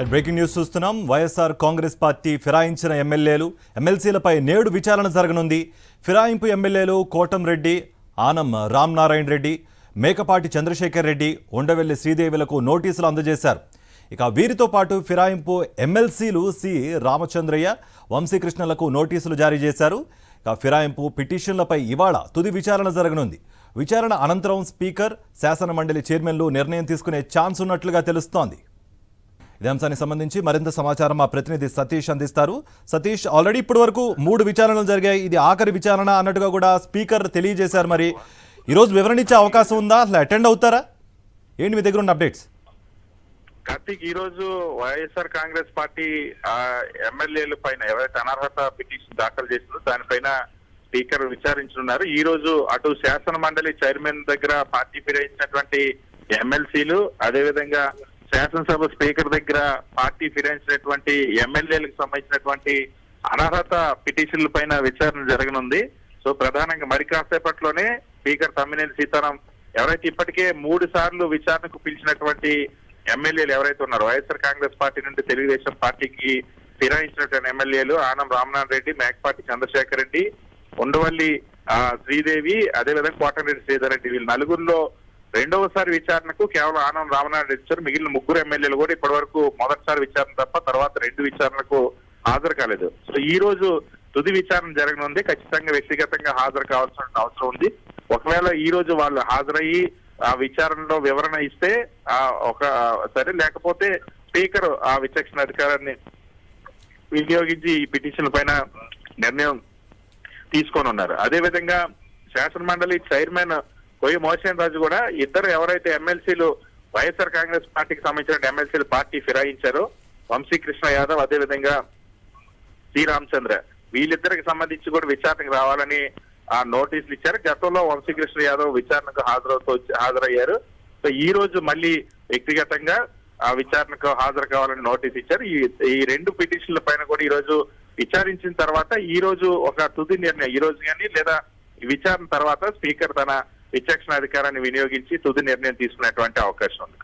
Breaking news చూస్తున్నాం. YSR Congress party ఫిరాయించిన ఎమ్మెల్యేలు ఎమ్మెల్సీలపై నేడు విచారణ జరగనుంది. ఫిరాయింపు ఎమ్మెల్యేలు కోటంరెడ్డి, ఆనం రామనారాయణ రెడ్డి, మేకపాటి చంద్రశేఖర్ రెడ్డి, ఉండవెల్లి శ్రీదేవులకు నోటీసులు అందజేశారు. ఇక వీరితో పాటు ఫిరాయింపు ఎమ్మెల్సీలు సి రామచంద్రయ్య, వంశీకృష్ణలకు నోటీసులు జారీ చేశారు. ఇక ఫిరాయింపు పిటిషన్లపై ఇవాళ తుది విచారణ జరగనుంది. విచారణ అనంతరం స్పీకర్, శాసన మండలి చైర్మన్లు నిర్ణయం తీసుకునే ఛాన్స్ ఉన్నట్లుగా తెలుస్తోంది. ఇదే అంశానికి సంబంధించి మరింత సమాచారం మా ప్రతినిధి సతీష్ అందిస్తారు. సతీష్, ఆల్రెడీ ఇప్పటి వరకు 3 విచారణలు జరిగాయి. ఇది ఆఖరి విచారణ అన్నట్టుగా కూడా స్పీకర్ తెలియజేశారు. మరి ఈరోజు వివరణ ఇచ్చే అవకాశం ఉందా? అసలు అటెండ్ అవుతారా? ఏంటి మీ దగ్గర ఉన్న అప్డేట్స్? కార్తీక్, ఈ రోజు వైఎస్ఆర్ కాంగ్రెస్ పార్టీ ఎమ్మెల్యేల పైన ఎవరైతే అనర్హత పిటిషన్ దాఖలు చేసిందో దానిపైన స్పీకర్ విచారించనున్నారు. ఈ రోజు అటు శాసన మండలి చైర్మన్ దగ్గర పార్టీ ఫిరాయించినటువంటి ఎమ్మెల్సీలు, అదేవిధంగా శాసనసభ స్పీకర్ దగ్గర పార్టీ ఫిరాయించినటువంటి ఎమ్మెల్యేలకు సంబంధించినటువంటి అనర్హత పిటిషన్ల పైన విచారణ జరగనుంది. సో ప్రధానంగా మరి కాసేపట్లోనే స్పీకర్ తమ్మినేని సీతారాం ఎవరైతే ఇప్పటికే 3 సార్లు విచారణకు పిలిచినటువంటి ఎమ్మెల్యేలు ఎవరైతే ఉన్నారో వైఎస్ఆర్ కాంగ్రెస్ పార్టీ నుండి తెలుగుదేశం పార్టీకి ఫిరాయించినటువంటి ఎమ్మెల్యేలు ఆనం రామనారాయణ రెడ్డి, మేకపాటి చంద్రశేఖర్ రెడ్డి, ఉండవల్లి శ్రీదేవి, అదేవిధంగా కోటంరెడ్డి శ్రీధర్ రెడ్డి, వీళ్ళు నలుగురిలో రెండవసారి విచారణకు కేవలం ఆనం రామనారాయణ రెడ్డి ఇచ్చారు. మిగిలిన 3 ఎమ్మెల్యేలు కూడా ఇప్పటి వరకు మొదటిసారి విచారణ తప్ప తర్వాత 2 విచారణకు హాజరు కాలేదు. సో ఈ రోజు తుది విచారణ జరగనుంది. ఖచ్చితంగా వ్యక్తిగతంగా హాజరు కావాల్సిన అవసరం ఉంది. ఒకవేళ ఈ రోజు వాళ్ళు హాజరయ్యి ఆ విచారణలో వివరణ ఇస్తే సరే, లేకపోతే స్పీకర్ ఆ విచక్షణ అధికారాన్ని వినియోగించి ఈ పిటిషన్ పైన నిర్ణయం తీసుకొని ఉన్నారు. అదేవిధంగా శాసన మండలి చైర్మన్ కొయ్య మోహన్ రాజు కూడా ఇద్దరు ఎవరైతే ఎమ్మెల్సీలు వైఎస్ఆర్ కాంగ్రెస్ పార్టీకి సంబంధించిన ఎమ్మెల్సీలు పార్టీ ఫిరాయించారో, వంశీకృష్ణ యాదవ్, అదేవిధంగా సి రామచంద్ర, వీళ్ళిద్దరికి సంబంధించి కూడా విచారణకు రావాలని ఆ నోటీసులు ఇచ్చారు. గతంలో వంశీకృష్ణ యాదవ్ విచారణకు హాజరయ్యారు. సో ఈ రోజు మళ్ళీ వ్యక్తిగతంగా ఆ విచారణకు హాజరు కావాలని నోటీస్ ఇచ్చారు. ఈ 2 పిటిషన్ల పైన కూడా ఈ రోజు విచారించిన తర్వాత ఈ రోజు ఒక తుది నిర్ణయం, ఈ రోజు కానీ లేదా విచారణ తర్వాత స్పీకర్ తన విచక్షణ అధికారాన్ని వినియోగించి తుది నిర్ణయం తీసుకునేటువంటి అవకాశం ఉంది.